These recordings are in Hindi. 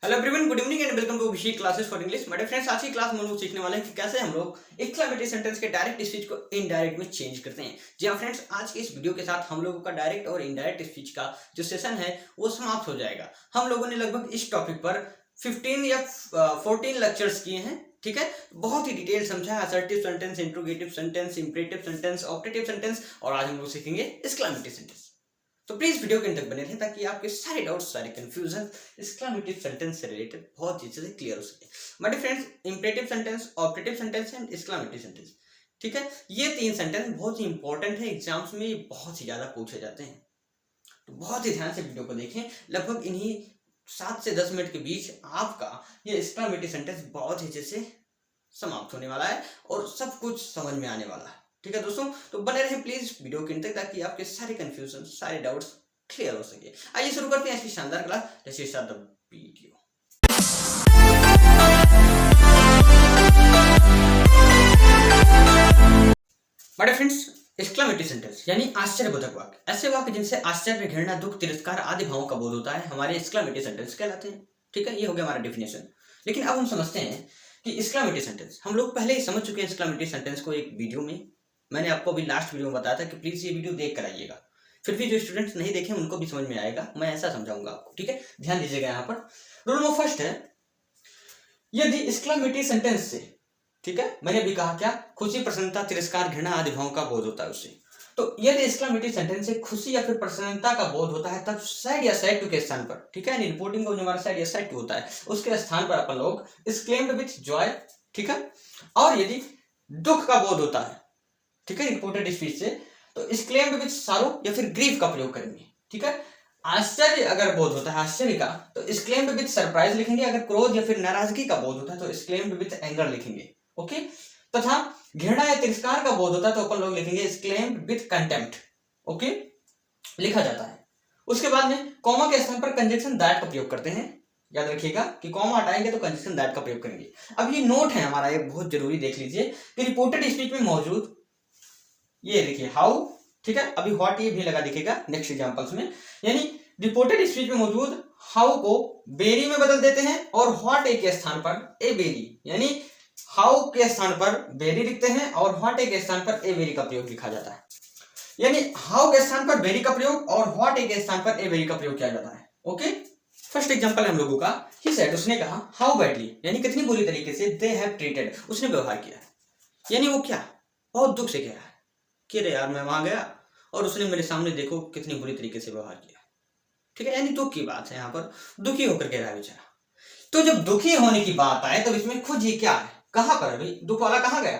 Hello everyone, good evening and welcome to Abhishek classes for English. मेरे फ्रेंड्स, आज की क्लास में हम लोग सीखने वाले हैं कि कैसे हम लोग एक्सक्लेमेटरी सेंटेंस के डायरेक्ट स्पीच को इनडायरेक्ट में चेंज करते हैं। जी हाँ फ्रेंड्स, आज के इस वीडियो के साथ हम लोगों का डायरेक्ट और इनडायरेक्ट स्पीच का जो सेशन है वो समाप्त हो जाएगा। हम लोगों ने लगभग इस टॉपिक पर 15 या 14 लेक्चर्स किए हैं। ठीक है, बहुत ही डिटेल समझा है assertive sentence, interrogative sentence, imperative sentence, optative sentence, और आज हम लोग सीखेंगे एक्सक्लेमेटरी सेंटेंस। तो प्लीज वीडियो के अंत तक बने रहें ताकि आपके सारे डाउट्स, सारे कंफ्यूजन एक्सक्लेमेटिव सेंटेंस से रिलेटेड बहुत अच्छे से क्लियर हो सके। My dear friends, imperative sentence, optative sentence and exclamative sentence, ठीक है, ये तीन सेंटेंस बहुत ही इंपॉर्टेंट है। एग्जाम्स में बहुत ही ज्यादा पूछे जाते हैं, तो बहुत ही ध्यान से वीडियो को देखें। लगभग इन्हीं 7 से 10 मिनट के बीच आपका ये एक्सक्लेमेटिव सेंटेंस बहुत ही अच्छे से समाप्त होने वाला है और सब कुछ समझ में आने वाला है। ठीक है दोस्तों, तो बने रहें प्लीज वीडियो के अंत तक ताकि आपके सारे कंफ्यूजन, सारे डाउट्स क्लियर हो सके। आइए शुरू करते हैं आज की शानदार class. Let's start the video. बड़े फ्रेंड्स, एक्सक्लेमेटरी सेंटेंस यानी आश्चर्यबोधक वाक्य, ऐसे वाक्य जिनसे आश्चर्य, घृणा, दुख, तिरस्कार आदि भावों का बोध होता है, हमारे एक्सक्लेमेटरी सेंटेंस कहलाते हैं। ठीक है, ये हो गया हमारा डेफिनेशन। लेकिन अब हम समझते हैं कि एक्सक्लेमेटरी सेंटेंस हम लोग पहले ही समझ चुके हैं। एक्सक्लेमेटरी सेंटेंस को एक वीडियो में मैंने आपको अभी लास्ट वीडियो में बताया था कि प्लीज ये वीडियो देख कर आइएगा। फिर भी जो स्टूडेंट्स नहीं देखे उनको भी समझ में आएगा, मैं ऐसा समझाऊंगा आपको। ठीक है, ध्यान दीजिएगा। यहाँ पर रूल नंबर फर्स्ट है, यदि एक्सक्लेमेटरी सेंटेंस से, ठीक है, मैंने भी कहा क्या, खुशी, प्रसन्नता, तिरस्कार, घृणा आदि भावों का बोध होता है उससे। तो यदि एक्सक्लेमेटरी सेंटेंस से खुशी या फिर प्रसन्नता का बोध होता है, तब सैड या सैड टू के स्थान पर, ठीक है, रिपोर्टिंग का जो हमारा सैड या सैड टू होता है उसके स्थान पर अपन लोग एक्सक्लेम्ड विथ जॉय, ठीक है। और यदि दुख का बोध होता है, ठीक है, रिपोर्टेड स्पीच से, तो एक्सक्लेम्ड विथ सॉरो या फिर ग्रीफ का प्रयोग करेंगे। ठीक है, आश्चर्य अगर बोध होता है आश्चर्य का, तो एक्सक्लेम्ड विथ सरप्राइज लिखेंगे। अगर क्रोध या फिर नाराजगी का बोध होता है तो एक्सक्लेम्ड विथ एंगर लिखेंगे। ओके, तथा घृणा या तिरस्कार का बोध होता है तो अपन लोग लिखेंगे एक्सक्लेम्ड विथ कंटेम्प्ट। ओके, लिखा जाता है। उसके बाद में कॉमा के स्थान पर कंजक्शन दैट का प्रयोग करते हैं। याद रखिएगा कि कॉमा हटाएंगे तो कंजक्शन दैट का प्रयोग करेंगे। अब ये नोट है हमारा, ये बहुत जरूरी देख लीजिए कि रिपोर्टेड स्पीच में मौजूद, ये देखिए हाउ, ठीक है, अभी व्हाट ये भी लगा दिखेगा नेक्स्ट एग्जांपल्स में। यानी रिपोर्टेड स्पीच में मौजूद हाउ को बेरी में बदल देते हैं और व्हाट ए के स्थान पर ए बेरी, यानी हाउ के स्थान पर बेरी लिखते हैं और व्हाट ए के स्थान पर ए बेरी का प्रयोग लिखा जाता है। यानी हाउ के स्थान पर बेरी का प्रयोग और व्हाट ए के स्थान पर ए बेरी का प्रयोग किया जाता है। ओके, फर्स्ट एग्जांपल हम लोगों का, ही सेड, उसने कहा, हाउ बैडली, यानी कितनी बुरी तरीके से, दे हैव ट्रीटेड, उसने व्यवहार किया। यानी वो क्या, बहुत दुख से कह रहा है कि रे यार, मैं वहां गया और उसने मेरे सामने देखो कितनी बुरी तरीके से व्यवहार किया। ठीक है, यानी दुख की बात है, यहाँ पर दुखी होकर कह रहा है बेचारा। तो जब दुखी होने की बात आए तो इसमें खुद ही क्या है, कहां पर अभी दुख वाला कहां गया,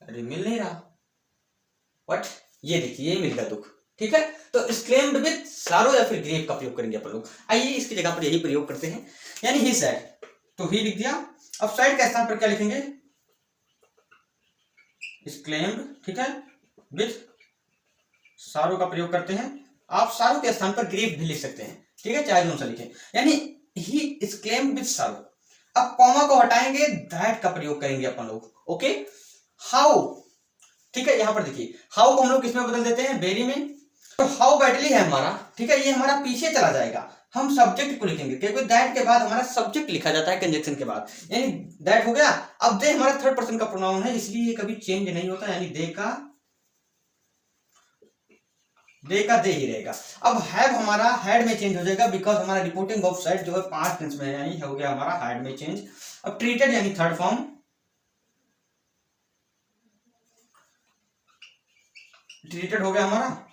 अरे मिल नहीं रहा, बट ये देखिए ये मिल गया दुख। ठीक है, तो एक्सक्लेम्ड विथ सारो या फिर ग्रीफ का प्रयोग करेंगे अपन लोग। आइए इसकी जगह पर यही प्रयोग करते हैं, यानी ही सैड, तो ही लिख दिया। अब साइड के स्थान पर क्या लिखेंगे, एक्सक्लेम्ड, ठीक है, विथ सारो का प्रयोग करते हैं। आप सारो के स्थान पर ग्रीफ भी लिख सकते हैं, ठीक है, चाहे कौन सा लिखे, यानी ही एक्सक्लेम्ड विथ सारो। अब कॉमा को हटाएंगे, दैट का प्रयोग करेंगे अपन लोग। ओके, हाउ, ठीक है, यहां पर देखिए हाउ को हम लोग किसमें बदल देते हैं, बेरी में। तो हाउ बैडली है हमारा, ठीक है, ये हमारा पीछे चला जाएगा, हम सब्जेक्ट को लिखेंगे क्योंकि दैट के बाद हमारा सब्जेक्ट लिखा जाता है कंजक्शन के बाद, यानी दैट हो गया। अब दे हमारा थर्ड पर्सन का प्रोनाउन है, इसलिए ये कभी चेंज नहीं होता, यानी दे का दे ही रहेगा। अब हैव हमारा हैड में चेंज हो जाएगा, बिकॉज हमारा रिपोर्टिंग ऑफ साइड जो है पास्ट टेंस में है, यानी हो गया हमारा हैड में चेंज। अब ट्रीटेड यानी थर्ड फॉर्म, ट्रीटेड हो गया हमारा।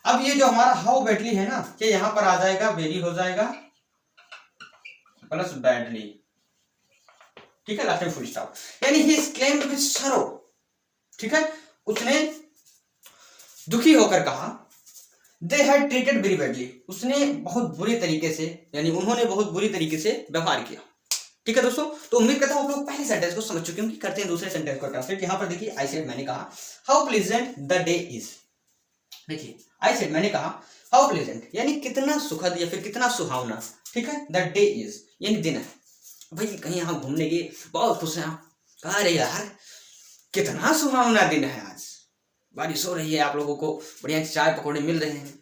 अब ये जो हमारा हाउ बैडली है ना, ये यहां पर आ जाएगा, वेरी हो जाएगा प्लस बैडली, ठीक है, लास्ट में फुल स्टॉप। यानी ही एक्सक्लेम्ड विथ सरो, ठीक है, उसने दुखी होकर कहा, they had treated very badly, उसने बहुत बुरी तरीके से, यानी उन्होंने बहुत बुरी तरीके से व्यवहार किया। ठीक है दोस्तों, तो उम्मीद करता हूं आप लोग पहले सेंटेंस को समझ चुके होंगे। करते हैं दूसरे सेंटेंस को ट्रांसलेट। यहां पर देखिए आई सेड, मैंने कहा, how pleasant the day is. देखिए आई सेड, मैंने कहा, हाउ प्लीजेंट यानी कितना सुखद या फिर कितना सुहावना, ठीक है, द डे इज यानी दिन है। भाई कहीं यहाँ घूमने की बहुत खुश हैं आप, कहा रे यार कितना सुहावना दिन है, आज बारिश हो रही है, आप लोगों को बढ़िया चाय पकौड़े मिल रहे हैं,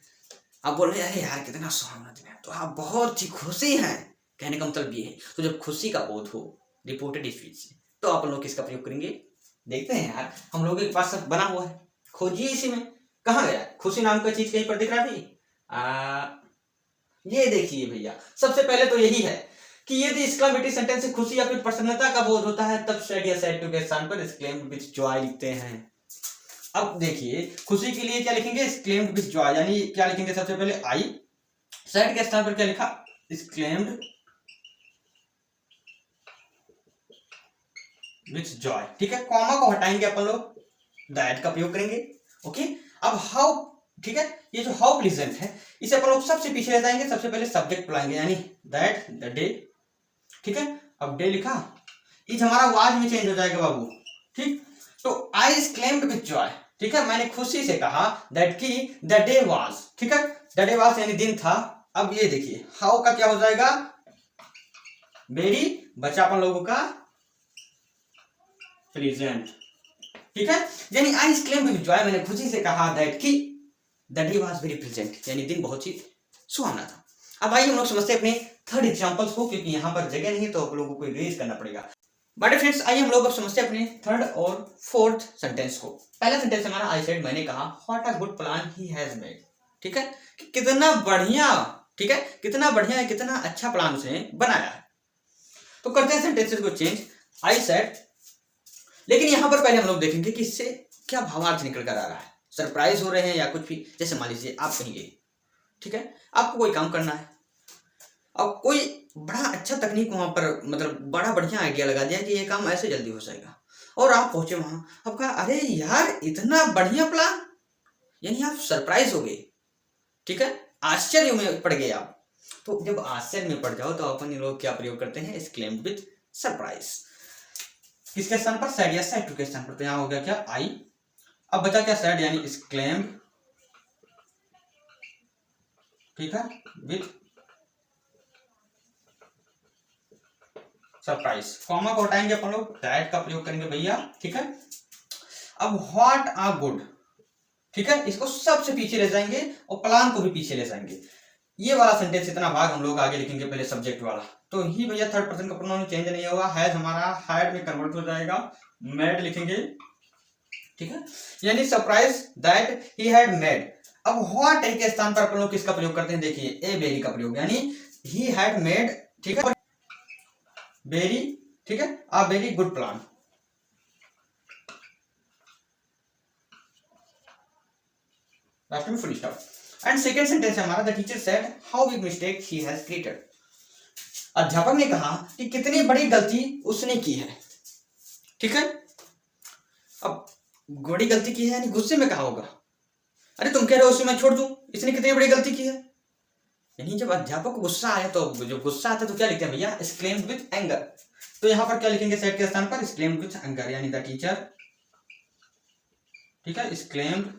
आप बोल रहे हैं अरे यार कितना सुहावना दिन है, तो आप बहुत ही खुशी हैं, कहने का मतलब ये है। तो जब खुशी का बोध हो रिपोर्टेड स्पीच से, तो आप लोग किसका प्रयोग करेंगे? देखते हैं यार, हम लोगों के पास सब बना हुआ है, खोजिए इसी में। कहाँ गया खुशी नाम का चीज? कहीं पर दिख रहा भाई? ये देखिए भैया, सबसे पहले तो यही है कि यदि एक्सक्लेमेटरी सेंटेंस से खुशी या फिर प्रसन्नता का बोध होता है तब सैड या सैड टू के स्थान पर एक्सक्लेम्ड विद जॉय लिखते हैं। अब देखिए, खुशी के लिए क्या लिखेंगे? एक्सक्लेम्ड विद जॉय, यानी क्या लिखेंगे? सबसे पहले आई, सैड के स्थान पर क्या लिखा? Exclaimed with Joy. ठीक है, कॉमा को हटाएंगे अपन लोग, दैट का प्रयोग करेंगे। ओके, अब हाउ, ठीक है, ये जो हाउ प्लीजेंट है इसे अपन लोग सबसे पीछे ले जाएंगे, सबसे पहले सब्जेक्ट बुलाएंगे, यानी दैट द डे। ठीक है, अब डे लिखा, इज हमारा वाज में चेंज हो जाएगा बाबू। ठीक, तो आई एक्सक्लेम्ड विद जॉय, ठीक है, मैंने खुशी से कहा दैट की द डे वाज, ठीक है, द डे वाज यानी दिन था। अब ये देखिए, हाउ का क्या हो जाएगा? वेरी, बचा अपन लोगों का प्रेजेंट। ठीक है, यानी आई एक्सक्लेम्ड विद जॉय, मैंने खुशी से कहा दैट की the day was very present, यानी दिन बहुत ही सुहावना था। अब आइए हम लोग समझते हैं अपने थर्ड एग्जांपल्स को, क्योंकि यहाँ पर जगह नहीं तो आप लोगों को इरेज करना पड़ेगा। बड़े फ्रेंड्स, आइए हम लोग अब समझते हैं अपने थर्ड और फोर्थ सेंटेंस को। पहला सेंटेंस हमारा आई सेड, मैंने कहा what a good plan he has made. ठीक है, कि कितना बढ़िया, ठीक है, कितना बढ़िया है, कितना अच्छा प्लान उसने बनाया है। तो करते हैं सेंटेंसेस को चेंज। आई सेड, लेकिन यहां पर पहले हम लोग देखेंगे कि इससे क्या भावार्थ निकल कर आ रहा है। सरप्राइज हो रहे हैं या कुछ भी, जैसे मान लीजिए आप कहीं गए, ठीक है, आपको कोई काम करना है, अब कोई बड़ा अच्छा तकनीक वहां पर, मतलब बड़ा बढ़िया आइडिया लगा दिया कि ये काम ऐसे जल्दी हो जाएगा, और आप पहुंचे वहां, अब कहा अरे यार इतना बढ़िया प्लान, यानी आप सरप्राइज हो गए। ठीक है, आश्चर्य में पड़ गए आप। तो जब आश्चर्य में पड़ जाओ तो अपन लोग क्या प्रयोग करते हैं? Exclaimed with surprise. किसके स्थान पर? सैड या सैड टू के स्थान पर। तो यहां हो गया क्या? आई। अब बचा क्या? सैड, यानी एक्सक्लेम्ड, ठीक है, विद सरप्राइज। कॉमा को हटाएंगे अपन लोग, दैट का प्रयोग करेंगे भैया। ठीक है, अब व्हाट आ गुड, ठीक है, इसको सबसे पीछे ले जाएंगे और प्लान को भी पीछे ले जाएंगे। ये वाला सेंटेंस, इतना भाग हम लोग आगे लिखेंगे, पहले सब्जेक्ट वाला। तो ही भैया थर्ड पर्सन का प्रोनाउन चेंज नहीं होगा, हैज हमारा हैड में कन्वर्ट हो जाएगा, मेड लिखेंगे। ठीक है, यानी surprise that he had made. अब व्हाट के स्थान पर अपन लोग किसका प्रयोग करते हैं? देखिए, ए वेरी का प्रयोग, यानी ही हैड मेड, ठीक है, वेरी, ठीक है, a very good plan. Last में full stop. And second sentence है हमारा, the teacher said how big mistake he has created. अध्यापक ने कहा कि कितनी बड़ी गलती उसने की है। ठीक है, अब बड़ी गलती की है यानी गुस्से में कहा होगा, अरे तुम कह रहे हो उसे मैं छोड़ दूं, इसने कितनी बड़ी गलती की है। यानी जब अध्यापक को गुस्सा आया, तो जब गुस्सा आता है तो क्या लिखते हैं भैया? Exclaimed with anger. तो यहां पर क्या लिखेंगे? सेड के स्थान पर एक्सक्लेम्ड विद एंगर, यानी द टीचर, ठीक है, एक्सक्लेम्ड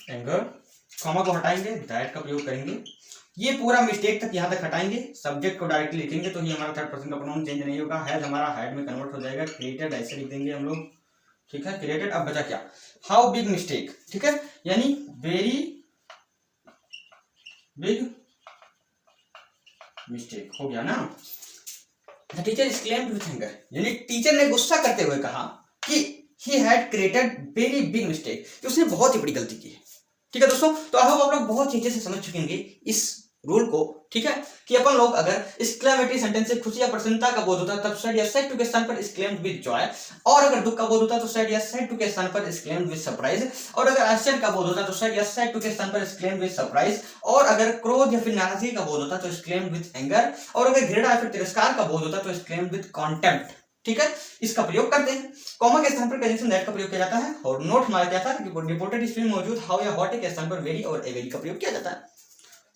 एंगर। कॉमा को हटाएंगे, दैट का प्रयोग करेंगे। ये पूरा मिस्टेक तक यहां तक हटाएंगे, सब्जेक्ट को डायरेक्टली लिखेंगे, तो ये हमारा थर्ड पर्सन का प्रोनाउन चेंज नहीं होगा, हैज हमारा हैड में कन्वर्ट हो जाएगा, क्रिएटेड ऐसे लिख देंगे हम लोग। ठीक है, क्रिएटेड। अब बचा क्या? हाउ बिग मिस्टेक, ठीक है, यानी वेरी बिग मिस्टेक हो गया ना। The teacher exclaimed with anger, यानी टीचर ने गुस्सा करते हुए कहा कि he had created very big mistake, कि उसने बहुत ही बड़ी गलती की है। ठीक है दोस्तों, तो अब आप लोग बहुत चीजें से समझ चुके होंगे इस रूल को। ठीक है, कि अपन लोग अगर एक्सक्लेमेटरी सेंटेंस से खुशी या प्रसन्नता का बोध होता है तब सैड या सैड टू के स्थान पर एक्सक्लेम्ड विद जॉय, और अगर दुख का बोध होता है तो सैड या सैड टू के स्थान पर एक्सक्लेम्ड विद सरप्राइज, और अगर आश्चर्य का बोध होता है तो सैड या सैड टू के स्थान पर एक्सक्लेम्ड विद सरप्राइज, और अगर क्रोध या फिर नाराजगी का बोध होता है तो एक्सक्लेम्ड विद एंगर, और अगर घृणा या फिर तिरस्कार का बोध होता है तो एक्सक्लेम्ड विद कॉन्टेम्प्ट। ठीक है, इसका प्रयोग करते हैं। कॉमा के स्थान पर कंजंक्शन दैट का प्रयोग किया जाता है, और नोट हमारा क्या था कि रिपोर्टेड स्ट्रिंग मौजूद हाउ या व्हाट के स्थान पर वेरी और ए वेरी का प्रयोग किया जाता है।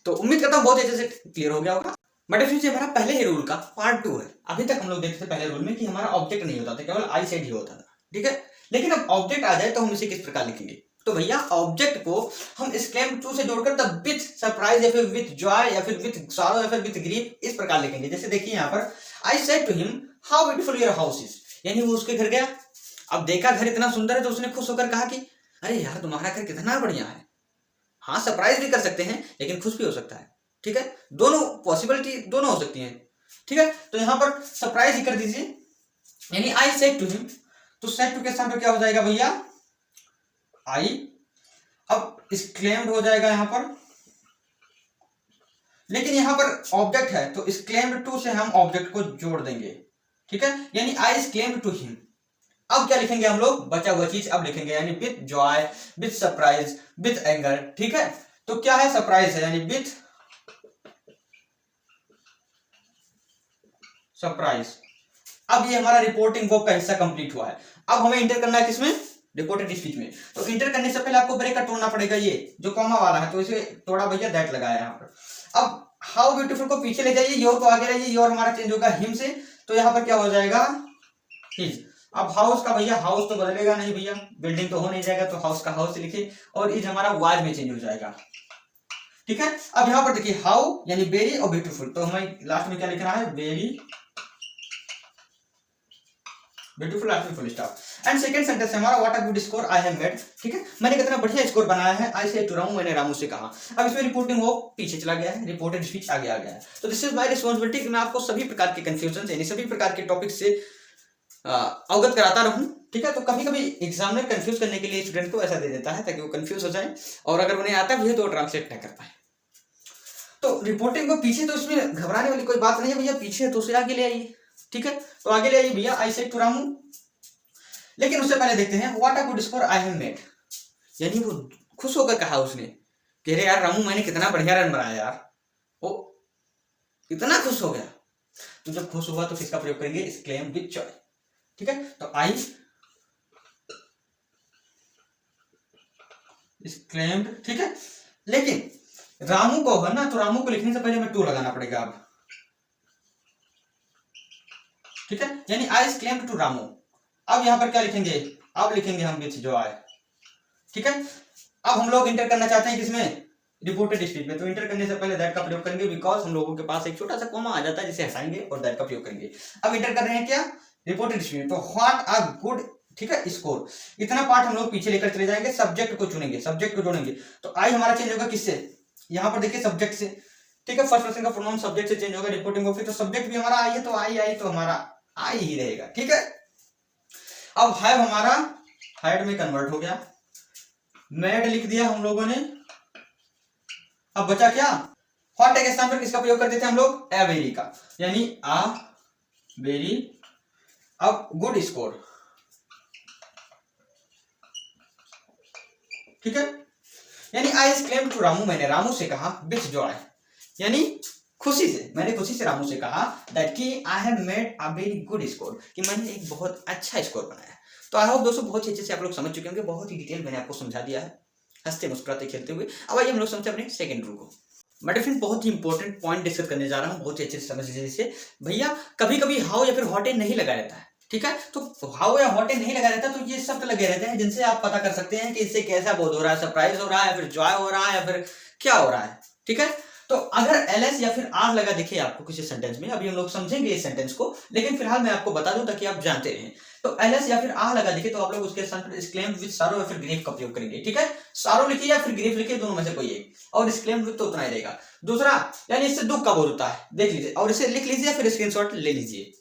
तो उम्मीद करता हूं बहुत अच्छे से क्लियर हो गया होगा। बट फ्रेंड्स, हमारा पहले ही रूल का पार्ट 2 है। अभी तक हम लोग देखते थे पहले रूल में कि हमारा ऑब्जेक्ट नहीं होता था, केवल आई सेड ही होता था। ठीक है, लेकिन अब ऑब्जेक्ट आ जाए तो हम इसे किस प्रकार लिखेंगे? तो भैया ऑब्जेक्ट को हम एक्सक्लेम्ड टू से जोड़कर द विद सरप्राइज या फिर विद जॉय या फिर विद सॉरो या फिर विद ग्रीफ इस प्रकार लिखेंगे। जैसे देखिए यहाँ पर, I said to him how beautiful your house is, यानी वो उसके घर गया, अब देखा घर इतना सुंदर है तो उसने खुश होकर कहा कि अरे यार तुम्हारा घर कितना बढ़िया है, हाँ सरप्राइज भी कर सकते हैं लेकिन खुश भी हो सकता है, ठीक है, दोनों पॉसिबिलिटी दोनों हो सकती हैं, ठीक है। तो यहाँ पर सरप्राइज ही कर दीजिए, यानी आई सेड टू हिम, तो सेड टू के स्थान पर क्या हो जाएगा भैया, आई। अब क्लेम्ड हो जाएगा यहाँ पर, लेकिन यहाँ पर ऑब्जेक्ट है तो क्लेम्ड टू से हम ऑब्जेक्ट को जोड़ देंगे, ठीक है, यानी आई क्लेम्ड टू हिम। अब क्या लिखेंगे हम लोग, बचा हुआ चीज अब लिखेंगे, यानी with Joy, with surprise, with anger, ठीक है। तो क्या है, सरप्राइज है, यानी विथ सरप्राइज। अब ये हमारा रिपोर्टिंग वर्ब का हिस्सा कंप्लीट हुआ है। अब हमें इंटर करना है किसमें, रिपोर्टेड स्पीच में। तो इंटर करने से पहले आपको ब्रेक तोड़ना पड़ेगा, ये जो कॉमा वाला है तो इसे तोड़ा भैया, दैट लगाया यहाँ पर। अब हाउ ब्यूटीफुल को पीछे ले जाइए, योर को आगे लाइए, योर हमारा चेंज होगा हिम से, तो यहाँ पर क्या हो जाएगा, हिज। अब हाउस का भैया, हाउस तो बदलेगा नहीं भैया, बिल्डिंग तो हो नहीं जाएगा, तो हाउस का हाउस लिखिए, और इज हमारा वाज में चेंज हो जाएगा, ठीक है। अब यहाँ पर देखिए हाउ यानी वेरी और ब्यूटीफुल, तो हमें लास्ट में क्या लिखना है, वेरी ब्यूटीफुल, लास्ट में full stop. And second sentence है हमारा, what a good score I have made, ठीक है, मैंने कितना बढ़िया स्कोर बनाया है, आई सेड टू रामू, मैंने रामू से कहा। अब इसमें रिपोर्टिंग वो पीछे चला गया है, रिपोर्टेड स्पीच आगे आ गया है। तो दिस इज माय रिस्पांसिबिलिटी कि मैं आपको सभी प्रकार के कंफ्यूजन यानी सभी प्रकार के टॉपिक से अवगत कराता रहूं, ठीक है। तो कभी कभी एग्जामिनर कंफ्यूज करने के लिए स्टूडेंट को ऐसा दे देता है ताकि वो कंफ्यूज हो जाए, और अगर उन्हें आता भी है तो ट्रांसलेट न कर पाए। तो रिपोर्टिंग को पीछे, तो इसमें घबराने वाली कोई बात नहीं है भैया, पीछे तो उसे आगे ले आइए, ठीक है। तो आगे ले आइए भैया, आई सेड टू रामू, लेकिन उससे पहले देखते हैं what a good score I have made, यानी वो खुश होकर कहा उसने कि अरे यार रामू मैंने कितना बढ़िया रन बनाया यार, वो इतना खुश हो गया। तो जब खुश हुआ तो किसका प्रयोग करेंगे, एक्सक्लेम विद जॉय, ठीक है। तो आई एक्सक्लेम्ड, ठीक है, लेकिन रामू को है ना, तो रामू को लिखने से पहले हमें टू लगाना पड़ेगा अब, ठीक है, यानी आई एक्सक्लेम्ड टू रामू। अब यहां पर क्या लिखेंगे, अब लिखेंगे हम विथ जॉय, ठीक है। अब हम लोग इंटर करना चाहते हैं किसमें, रिपोर्टेड स्पीच में, तो इंटर करने से पहले दैट का प्रयोग करेंगे, बिकॉज हम लोगों के पास एक छोटा सा कॉमा आ जाता है जिसे हटाएंगे और दैट का प्रयोग करेंगे। अब इंटर कर रहे हैं क्या, रिपोर्टेड स्पीच में, तो व्हाट अ गुड, ठीक है, स्कोर, इतना पार्ट हम लोग पीछे लेकर चले जाएंगे, सब्जेक्ट को चुनेंगे, सब्जेक्ट को जोड़ेंगे, तो आई हमारा चेंज होगा किससे, यहाँ पर देखिए सब्जेक्ट से, ठीक है, फर्स्ट पर्सन का प्रोनाउन सब्जेक्ट से चेंज होगा, रिपोर्टिंग ऑफिस, तो सब्जेक्ट भी हमारा आई है, तो आई तो हमारा आई ही रहेगा, ठीक है। अब हैव हमारा हैड में कन्वर्ट हो गया, मेड लिख दिया हम लोगों ने। अब बचा क्या, व्हाट के स्थान पर किसका प्रयोग करते थे हम लोग, ए वेरी का, यानी आ वेरी। अब गुड स्कोर, ठीक है, यानी आई क्लेम टू रामू, मैंने रामू से कहा विथ जॉय, यानी खुशी से, मैंने खुशी से रामू से कहा दैट कि I have made a very good score, कि मैंने एक बहुत अच्छा स्कोर बनाया। तो आई होप दोस्तों बहुत ही अच्छे से आप लोग समझ चुके होंगे, बहुत ही डिटेल मैंने आपको समझा दिया है हंसते मुस्कुराते खेलते हुए। अब आइए हम लोग समझते अपने सेकंड रूल को। मैं डिफरेंट बहुत ही इंपॉर्टेंट पॉइंट डिस्कस करने जा रहा हूँ, बहुत ही अच्छे से समझ लीजिए इसे भैया। कभी कभी हाउ या फिर व्हाट नहीं लगा रहता है, ठीक है, तो हाउ या व्हाट नहीं लगा रहता, तो ये शब्द लगे रहते हैं जिनसे आप पता कर सकते हैं कि इससे कैसा बोध हो रहा है, सरप्राइज हो रहा है, फिर जॉय हो रहा है, या फिर क्या हो रहा है, ठीक है। तो अगर एलएस या फिर आर लगा दिखे आपको किसी सेंटेंस में, अभी हम लोग समझेंगे इस सेंटेंस को, लेकिन फिलहाल मैं आपको बता दूं ताकि आप जानते रहें। तो एलएस या फिर आर लगा दिखे तो आप लोग उसके स्थान पर एक्सक्लेम विद सारो या फिर ग्रीफ का प्रयोग करेंगे, ठीक है। सारो लिखिए या फिर ग्रीफ लिखिए, दोनों में से कोई एक, और एक्सक्लेम विद तो उतना ही रहेगा। दूसरा, यानी इससे दुख का बोध होता है, देख लीजिए, और इसे लिख लीजिए या फिर स्क्रीनशॉट ले लीजिए,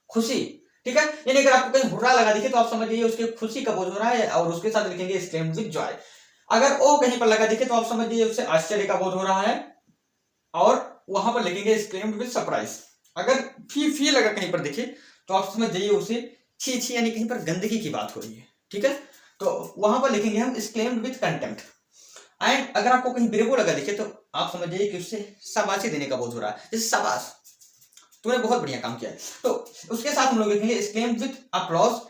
खुशी, ठीक है। यानी अगर आपको कहीं हुर्रा लगा दिखे तो आप समझ लीजिए उसके खुशी का बोध हो रहा है, और उसके साथ लिखेंगे एक्सक्लेम विद जॉय। अगर ओ कहीं पर लगा दिखे तो आप समझ लीजिए उससे आश्चर्य का बोध हो रहा है, और वहां पर लिखेंगे एक्सक्लेम्ड विद सरप्राइज। अगर फी लगा कहीं पर दिखे तो आप समझ जाइए उसे छी छी, यानी कहीं पर गंदगी की बात हो रही है, ठीक है, तो वहां पर लिखेंगे हम एक्सक्लेम्ड विद कंटेम्प्ट। एंड अगर आपको कहीं ब्रेवो लगा दिखे तो आप समझ जाइए कि उससे शाबाशी देने का बोध हो रहा है, जैसे शाबाश तूने बहुत बढ़िया काम किया है। तो उसके साथ हम लोग लिखेंगे एक्सक्लेम्ड विद अप्लॉज,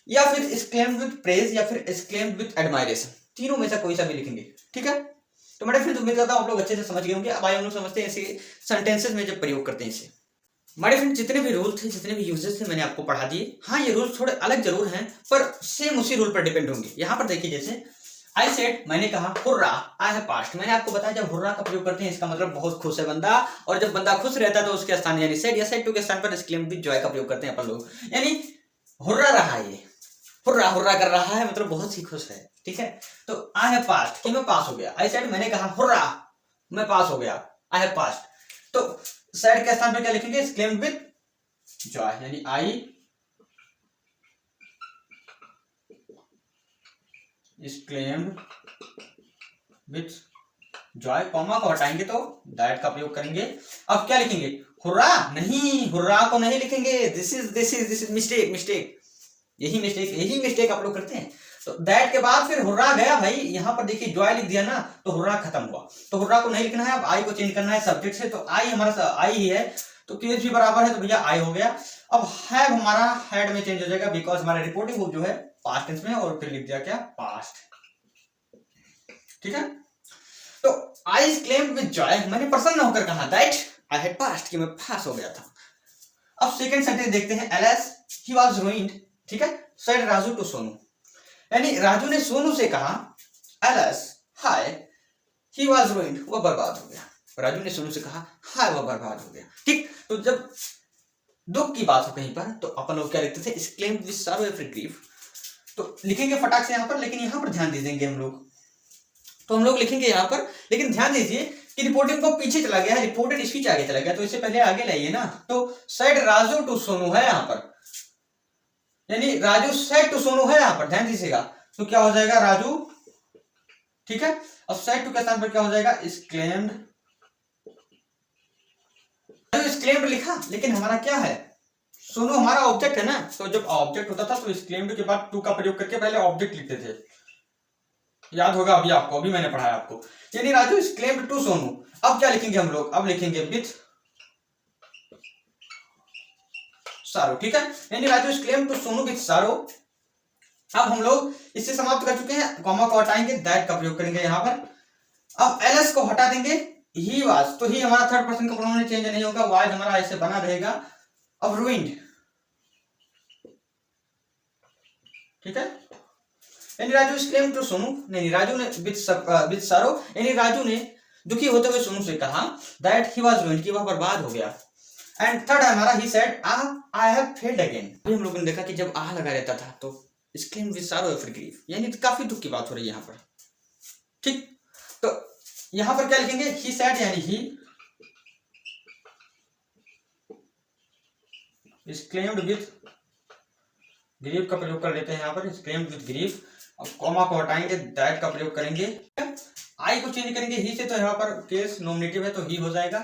या फिर एक्सक्लेम्ड विद प्रेज, या फिर एक्सक्लेम्ड विद एडमायरेशन, तीनों में से कोई सा भी लिखेंगे, ठीक है। तो मैंने फिर उम्मीद करता हूं आप लोग अच्छे से समझ गए होंगे। अब आइए हम लोग समझते हैं इसे सेंटेंसेस में जब प्रयोग करते हैं इसे। हमारे फ्रेंड जितने भी रूल थे, जितने भी यूजेस थे, मैंने आपको पढ़ा दिए। हाँ, ये रूल थोड़े अलग जरूर हैं, पर सेम उसी रूल पर डिपेंड होंगे। यहाँ पर देखिए, जैसे आई सेड, मैंने कहा, हुर्रा आई हैव पास्ड, मैंने आपको बताया जब हुर्रा का प्रयोग करते हैं इसका मतलब बहुत खुश है बंदा, और जब बंदा खुश रहता है तो उसके स्थान यानी सेड या सेड टू के स्थान पर एक्सक्लेम विद जॉय का प्रयोग करते हैं अपन लोग, यानी हुर्रा रहा है, ये हुर्रा हुर्रा कर रहा है, मतलब बहुत ही खुश है, ठीक है। तो आई हैव पास्ड कि मैं पास हो गया, आई सेड मैंने कहा हुर्रा मैं पास हो गया, आई हैव पास्ड। तो सेड के स्थान पर क्या लिखेंगे, एक्सक्लेम्ड विद जॉय, यानी आई एक्सक्लेम्ड विद जॉय, कॉमा को हटाएंगे तो दैट का प्रयोग करेंगे। अब क्या लिखेंगे, हुर्रा नहीं, हुर्रा को नहीं लिखेंगे, दिस इज मिस्टेक, यही मिस्टेक आप लोग करते हैं। तो दैट के बाद फिर हुर्रा गया भाई, यहां पर देखिए जॉय लिख दिया ना, तो हुर्रा खत्म हुआ, तो हुर्रा को नहीं लिखना है, अब आई को चेंज करना है सब्जेक्ट से, तो आई हमारा आई ही है, तो केस भी बराबर है, तो भैया आई हो गया। अब हैव हमारा हैड में चेंज हो जाएगा, बिकॉज हमारा रिपोर्टिंग वर्ब जो है पास्ट टेंस में, और फिर लिख दिया क्या, पास्ट, ठीक है। तो आई एक्सक्लेम्ड विद जॉय, मैंने प्रसन्न होकर कहा दैट आई हैड पास्ड कि मैं पास हो गया था। अब सेकंड सेंटेंस देखते हैं, एलएस ही वाज रूइंड, ठीक है, सेड राजू टू सोनू, यानी राजू ने सोनू से कहा LS hi he was ruined, वो बर्बाद हो गया, राजू ने सोनू से कहा हाय वो बर्बाद हो गया, ठीक। तो जब दुख की बात हो कहीं पर, तो अपन लोग क्या लिखते थे, एक्सक्लेम्ड विद सॉरो और ग्रीफ, तो लिखेंगे फटाक से यहाँ पर, लेकिन यहाँ पर ध्यान दे देंगे हम लोग, तो हम लोग लिखेंगे यहाँ पर, लेकिन ध्यान दीजिए कि रिपोर्टिंग को पीछे चला गया है, रिपोर्टेड स्पीच आगे चला गया, तो इससे पहले आगे लाइए ना, तो सेड राजू टू सोनू है यहाँ पर, यानी राजू सेड टू सोनू है यहाँ पर, ध्यान दीजिएगा, तो क्या हो जाएगा राजू, ठीक है। अब सेड टू के स्थान पर क्या हो जाएगा, एक्सक्लेम्ड, एक्सक्लेम्ड लिखा, लेकिन हमारा क्या है, सोनू हमारा ऑब्जेक्ट है ना, तो जब ऑब्जेक्ट होता था तो एक्सक्लेम्ड के बाद टू का प्रयोग करके पहले ऑब्जेक्ट लिखते थे, याद होगा अभी आपको, अभी मैंने पढ़ाया आपको, यानी राजू एक्सक्लेम्ड टू सोनू। अब क्या लिखेंगे हम लोग, अब लिखेंगे विथ सारो, ठीक है, यानी Raju exclaimed to Sonu with sorrow. अब हम लोग इससे समाप्त कर चुके हैं, कॉमा को हटाएंगे, दैट का प्रयोग करेंगे यहाँ पर। अब एलएस को हटा देंगे, ही वाज, तो ही हमारा थर्ड पर्सन का प्रोनाउन चेंज नहीं होगा, वाज हमारा ऐसे बना रहेगा। अब रूइंड, ठीक है, यानी राजू एक्सक्लेम्ड टू सोनू, नहीं राजू ने विद सारो, यानी राजू ने दुखी होते हुए सोनू से कहा दैट ही वाज रूइंड कि वह बर्बाद हो गया। एंड थर्ड हमारा he said I have failed again, अभी हम लोगों ने देखा कि जब आह लगा रहता था तो एक्सक्लेम्ड विद सारो और ग्रीफ, यानी काफी दुख की बात हो रही है यहाँ पर, ठीक। तो यहाँ पर क्या लिखेंगे, ही सेड, यानी ही एक्सक्लेम्ड विद ग्रीफ का प्रयोग कर लेते हैं यहाँ पर, एक्सक्लेम्ड विद ग्रीफ। अब कॉमा को हटाएंगे, दैट का प्रयोग करेंगे, आई को चेंज करेंगे ही से, तो यहाँ पर केस नॉमिनेटिव है तो ही हो जाएगा,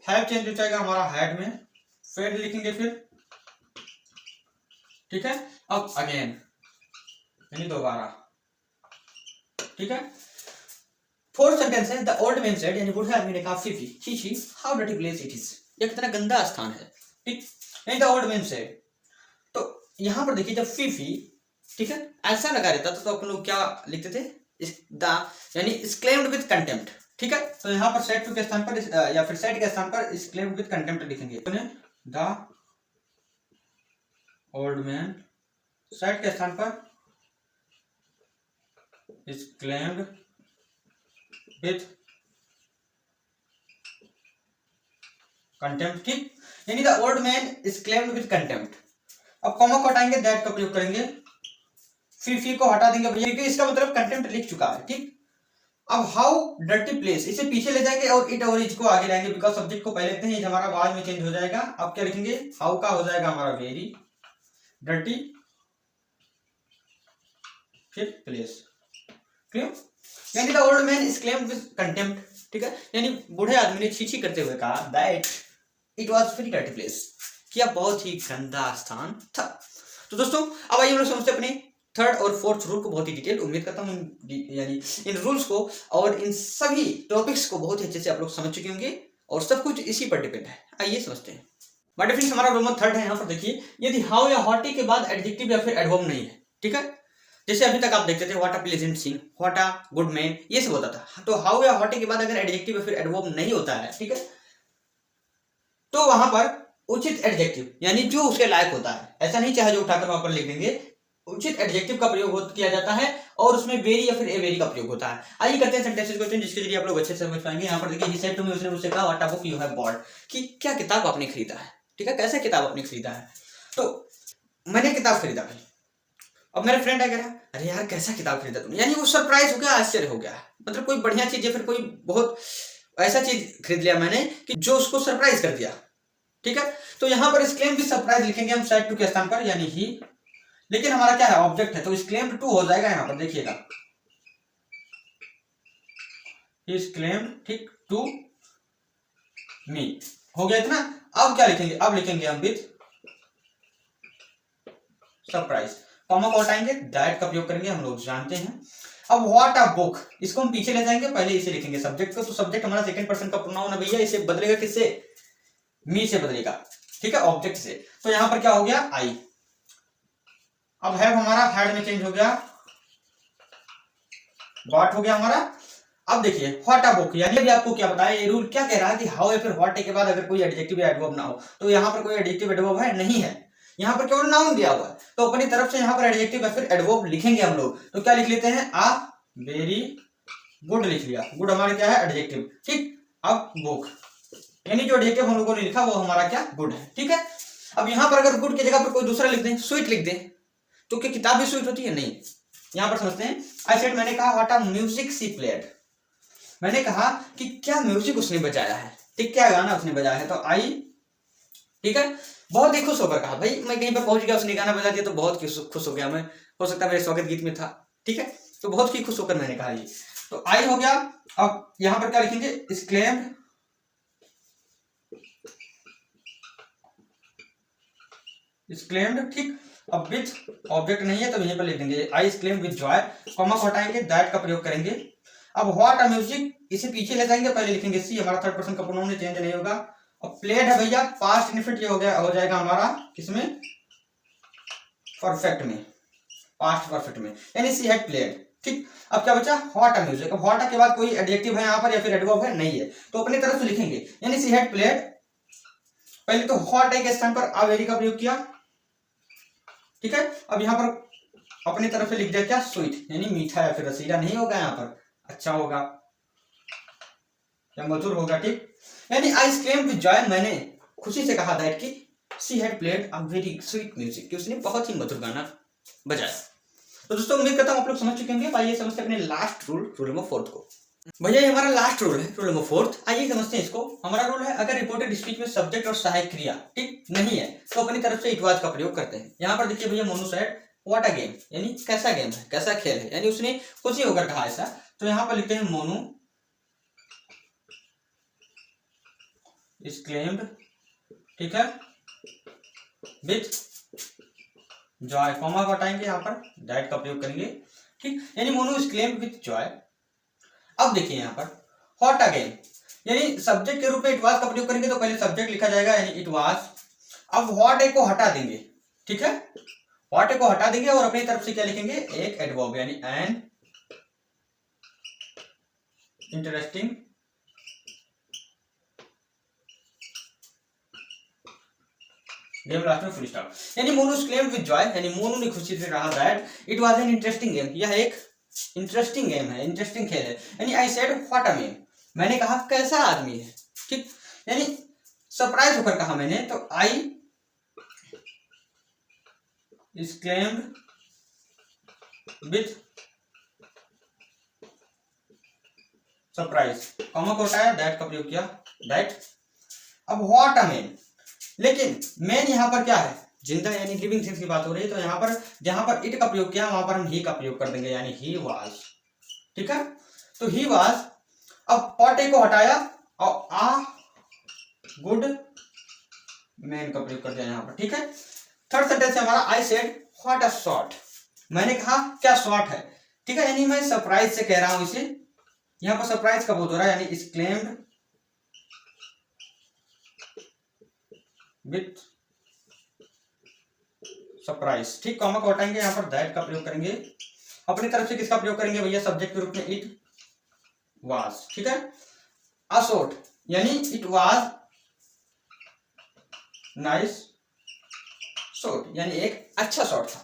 हैव चेंज हो जाएगा हमारा हैड में, फेड लिखेंगे फिर, ठीक है। अब अगेन यानी दोबारा, ठीक है। फोर्थ सेंटेंस है, द ओल्ड मैन सेड, यानी बूढ़े आदमी ने कहा Phi Phi she how dirty place it is, ये कितना गंदा स्थान है, ठीक, यानी द ओल्ड मैन सेड। तो यहाँ पर देखिए जब फीफी, ठीक है, ऐसा लगा रहता था तो अपन लोग क्या लिखते थे, द, यानी एक्सक्लेम्ड विद कंटेम्प्ट, ठीक है। तो यहाँ पर सेड टू के स्थान पर या फिर सेड के स्थान पर एक्सक्लेम्ड विद कंटेम्प्ट लिखेंगे, द ओल्ड मैन, सेड के स्थान पर एक्सक्लेम्ड विद कंटेम्प्ट, ठीक, यानी the old man exclaimed with contempt. अब कॉमा को हटाएंगे, दैट का प्रयोग करेंगे, फी को हटा देंगे भैया, क्योंकि इसका मतलब कंटेम्प्ट लिख चुका है, ठीक। अब हाउ डर्टी प्लेस, इसे पीछे ले जाएंगे और इट और इज को आगे लाएंगे, बिकॉज सब्जेक्ट को पहले लिखते हैं, हमारा आवाज में चेंज हो जाएगा। अब क्या लिखेंगे, हाउ का हो जाएगा हमारा वेरी डर्टी, फिर प्लेस, क्लियर, यानी the old man exclaimed with contempt, ठीक है, यानी बूढ़े आदमी ने छीछी करते हुए कहा that it was very dirty place, क्या बहुत ही गंदा स्थान था। तो दोस्तों अब आइए हम लोग समझते अपने थर्ड और फोर्थ रूल को बहुत ही डिटेल, उम्मीद करता हूँ यानी इन रूल्स को और इन सभी टॉपिक्स को बहुत ही अच्छे से आप लोग समझ चुके होंगे और सब कुछ इसी पर डिपेंड है। आइए समझते हैं। बट फ्रेंड्स हमारा रूल नंबर थर्ड है, यहाँ पर देखिए, यदि हाउ या हॉटी के बाद एडजेक्टिव या फिर एडवर्ब नहीं है, ठीक है, जैसे अभी तक आप देखते थे what a pleasant scene, what a good man, ये सब होता था, तो हाउ या हॉटी के बाद अगर एडजेक्टिव या फिर एडवर्ब नहीं होता है, ठीक है, तो वहां पर उचित एडजेक्टिव यानी जो उसके लायक होता है, ऐसा नहीं चाहे जो उठाकर वहां पर लिख देंगे, उचित एडजेक्टिव का प्रयोग किया जाता है और उसमें वेरी या फिर ए वेरी का प्रयोग होता है। आइए करते हैं सेंटेंसेस क्वेश्चन, जिसके जरिए आप लोग अच्छे से समझ पाएंगे। यहाँ पर देखिए, ही सेड टू मी, उसने मुझसे कहा what a book you have bought, कि क्या किताब आपने खरीदा है, ठीक है, कैसे किताब आपने खरीदा है, तो मैंने किताब खरीदा भाई, अब मेरा फ्रेंड कह रहा अरे यार कैसा किताब खरीदा तुमने, यानी वो सरप्राइज हो गया, आश्चर्य हो गया, मतलब कोई बढ़िया चीज या फिर कोई बहुत ऐसा चीज खरीद लिया मैंने कि जो उसको सरप्राइज कर दिया। ठीक है, तो यहाँ पर इसक्लेम भी सरप्राइज लिखेंगे हम साइड टू के स्थान पर, यानी ही, लेकिन हमारा क्या है ऑब्जेक्ट है, तो इसक्लेम्ड टू हो जाएगा यहाँ पर, देखिएगा इसक्लेम्ड ठीक टू मी हो गया इतना। अब क्या लिखेंगे, अब लिखेंगे हम विथ सरप्राइज, कॉमा को हटाएंगे, दैट का प्रयोग करेंगे, हम लोग जानते हैं। अब व्हाट अ बुक, इसको हम पीछे ले जाएंगे, पहले इसे लिखेंगे सब्जेक्ट को, तो सब्जेक्ट हमारा सेकंड पर्सन का प्रोनाउन है भैया, इसे बदलेगा किससे, मी से बदलेगा, ठीक है, ऑब्जेक्ट से। तो यहां पर क्या हो गया आई, अब हैव हमारा हैड में चेंज हो गया, व्हाट हो गया हमारा। अब देखिए व्हाट अ बुक, यानी अभी आपको क्या बताया, ये रूल क्या कह रहा है कि हाउ या फिर व्हाट के बाद अगर कोई एडजेक्टिव या एडवर्ब ना हो, तो यहाँ पर कोई एडजेक्टिव एडवर्ब है नहीं है, यहाँ पर केवल नाउन दिया हुआ है, तो अपनी तरफ से यहाँ पर एडजेक्टिव या फिर एडवर्ब लिखेंगे हम लोग। तो क्या लिख लेते हैं, आ वेरी गुड लिख लिया, गुड हमारे क्या है एडजेक्टिव, ठीक। अब बुक, यानी जो एडजेक्टिव हम लोगों ने लिखा वो हमारा क्या गुड है, ठीक है। अब यहाँ पर अगर गुड की जगह पर कोई दूसरा लिख दें, स्वीट लिख दें, तो क्या किताब भी स्वीट होती है, नहीं। यहाँ पर समझते हैं, आई सेड, मैंने कहा what a music she played, मैंने कहा कि क्या म्यूजिक उसने बजाया है, ठीक, क्या गाना उसने बजाया है, तो आई, ठीक है, बहुत ही खुश होकर कहा, भाई मैं कहीं पर पहुंच गया, उसने गाना बजा दिया तो बहुत खुश हो गया मैं, हो सकता है मेरे स्वागत गीत में था, ठीक है, तो बहुत ही खुश होकर मैंने कहा ये, तो आई हो गया। अब यहां पर क्या लिखेंगे, एक्सक्लेम्ड, एक्सक्लेम्ड, ठीक। अब विथ ऑब्जेक्ट नहीं है तो यहीं पर लिख देंगे आई एक्सक्लेम्ड विथ जॉय, कॉमा को हटाएंगे, दैट का प्रयोग करेंगे। अब व्हाट अ म्यूजिक, इसे पीछे ले जाएंगे, पहले लिखेंगे सी, हमारा थर्ड पर्सन का प्रोनाउन चेंज नहीं होगा। अब प्लेड है भैया, पास्ट इनफिनिट ये हो गया, हो जाएगा हमारा किसमें, परफेक्ट में, पास्ट परफेक्ट में, यानी सी हैड प्लेड, ठीक। अब क्या बचा, व्हाट अ म्यूजिक, अब व्हाट के बाद कोई एडजेक्टिव है यहाँ पर या फिर एडवर्ब है, नहीं है, तो अपनी तरफ से लिखेंगे, यानी सी हैड प्लेड, पहले तो व्हाट के स्थान पर आ वेरी का प्रयोग किया, ठीक है। अब यहाँ पर अपनी तरफ से लिख दिया क्या, स्वीट, यानी मीठा या फिर रसीला नहीं होगा, यहाँ पर अच्छा होगा या मधुर होगा, ठीक। यानी आई एक्सक्लेम्ड विद जॉय, मैंने खुशी से कहा दैट कि she had played a very sweet music, कि उसने बहुत ही मधुर गाना बजाया। तो दोस्तों उम्मीद करता हूं आप लोग समझ चुके होंगे। आइए समझते हैं अपने लास्ट रूल, रूल नंबर 4 को। भैया ये हमारा लास्ट रूल है, रूल नंबर 4, आइए समझते हैं इसको। हमारा रूल है, अगर रिपोर्टेड स्पीच में सब्जेक्ट और सहायक क्रिया ठीक नहीं है तो अपनी तरफ से इट वाज का प्रयोग करते हैं। यहाँ पर देखिए भैया, Monu said what a game, यानी कैसा गेम है, कैसा खेल है, यानी उसने खुशी होकर कहा ऐसा, तो यहाँ पर लिखते हैं मोनू एक्सक्लेम्ड, ठीक है, विथ जॉय, कॉमा को हटाएंगे, यहाँ पर दैट का प्रयोग करेंगे, ठीक, यानी मोनू एक्सक्लेम्ड विथ जॉय। अब देखिए यहाँ पर व्हाट अ गेम, यानी सब्जेक्ट के रूप में इट वाज का प्रयोग करेंगे तो पहले सब्जेक्ट लिखा जाएगा, यानी इट वाज। अब व्हाट ए को हटा देंगे, ठीक है, व्हाट ए को हटा देंगे और अपनी तरफ से क्या लिखेंगे, एक एडवर्ब, यानी एन इंटरेस्टिंग गेम, लास्ट में फुल स्टॉप, यानी मोनू एक्सक्लेम्ड विद जॉय, यानी मोनू ने खुशी से कहा that it was an interesting game, यह एक इंटरेस्टिंग गेम है, इंटरेस्टिंग खेल है। यानी I said what a man, मैंने कहा कैसा आदमी है, ठीक, यानी सरप्राइज होकर कहा मैंने, तो आई एक्सक्लेम्ड विथ सरप्राइज, कॉमा को हटाया, दैट का प्रयोग किया, दैट। अब व्हाट अ मैन, लेकिन मैन यहाँ पर क्या है, जिंदा, यानी लिविंग थिंग्स की बात हो रही है, तो यहाँ पर जहां पर इट का प्रयोग किया वहां पर हम ही का प्रयोग कर देंगे, यानी ही वाज, ठीक है, तो ही वाज। अब व्हाट ए को हटाया और आ गुड मैन का प्रयोग कर दिया यहाँ पर, ठीक है। थर्ड सेंटेंस है हमारा, I said what a shot, मैंने कहा क्या शॉट है, ठीक है, यानी मैं सरप्राइज से कह रहा हूं इसे, यहाँ पर सरप्राइज कब हो रहा है, यानी एक्सक्लेम्ड विथ सरप्राइज, ठीक, कॉमा को हटाएंगे, यहाँ पर दैट का प्रयोग करेंगे, अपनी तरफ से किसका प्रयोग करेंगे भैया, सब्जेक्ट के रूप में इट वाज, ठीक है। अ शॉट, यानी इट वाज नाइस शॉट, यानी एक अच्छा शॉट था।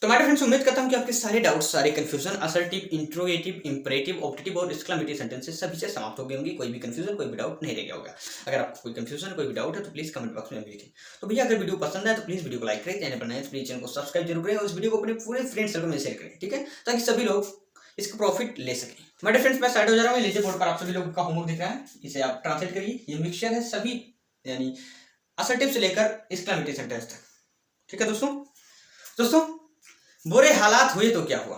तो हमारे फ्रेंड्स उम्मीद करता हूँ कि आपके सारे डाउट्स, सारे confusion, assertive, interrogative, imperative, optative और एक्सक्लेमेटरी सेंटेंसेस सभी से समाप्त हो गए होंगे। कोई भी कंफ्यूजन, कोई भी डाउट नहीं रह गया होगा। अगर आपको कोई कंफ्यूजन, कोई भी डाउट है तो प्लीज कमेंट बॉक्स में लिखें। तो भैया अगर वीडियो पसंद है तो प्लीज वीडियो को लाइक करें, चैनल पर नए तो प्लीज चैनल को सब्सक्राइब जरूर करें और इस वीडियो को अपने पूरे फ्रेंड सर्कल में शेयर करें, ठीक है, ताकि सभी लोग इसका प्रॉफिट ले सकें। मेरे फ्रेंड्स मैं साइड हो जा रहा हूँ। लीजिए बोर्ड पर आप सभी लोगों का होमवर्क दिख रहा है, इसे आप ट्रांसलेट करिए। ये मिक्सचर है सभी यानी असर्टिव से लेकर एक्सक्लेमेटरी सेंटेंस तक, ठीक है दोस्तों। बुरे हालात हुए तो क्या हुआ,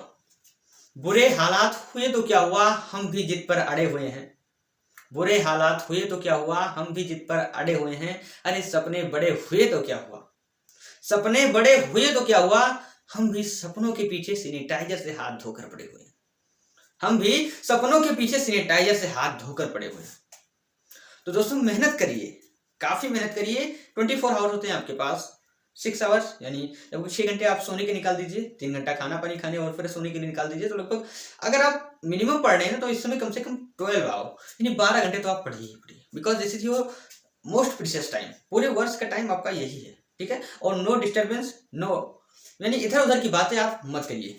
बुरे हालात हुए तो क्या हुआ, हम भी जिद पर अड़े हुए हैं। बुरे हालात हुए तो क्या हुआ, हम भी जिद पर अड़े हुए हैं। अरे सपने बड़े हुए तो क्या हुआ, सपने बड़े हुए तो क्या हुआ, हम भी सपनों के पीछे सैनिटाइजर से हाथ धोकर पड़े हुए हैं। हम भी सपनों के पीछे सैनिटाइजर से हाथ धोकर पड़े हुए हैं। तो दोस्तों मेहनत करिए, काफी मेहनत करिए। 24 आवर्स होते हैं आपके पास, 6 आवर्स यानी लगभग 6 घंटे आप सोने के निकाल दीजिए, 3 घंटा खाना पानी खाने और फिर सोने के लिए निकाल दीजिए। तो लगभग अगर आप मिनिमम पढ़ रहे हैं तो इस समय कम से कम 12 आवर्स यानी 12 घंटे तो आप पढ़िए ही पढ़िए, because this is your most precious time. पूरे वर्ष का टाइम आपका यही है, ठीक है। और नो डिस्टर्बेंस, नो यानी इधर उधर की बातें आप मत करिए।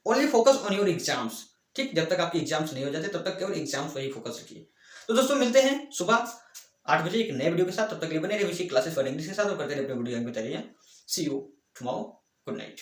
Only focus on your exams, ठीक। जब तक आपके एग्जाम्स नहीं हो जाते तब तक केवल एग्जाम्स पर ही फोकस रखिए। तो दोस्तों मिलते हैं सुबह 8 बजे एक नए वीडियो के साथ। तब तक के लिए बने रहिए विशी क्लासेस फॉर इंग्लिश के साथ और करते रहिए अपने वीडियो की तैयारियां। सी यू टुमारो, गुड नाइट।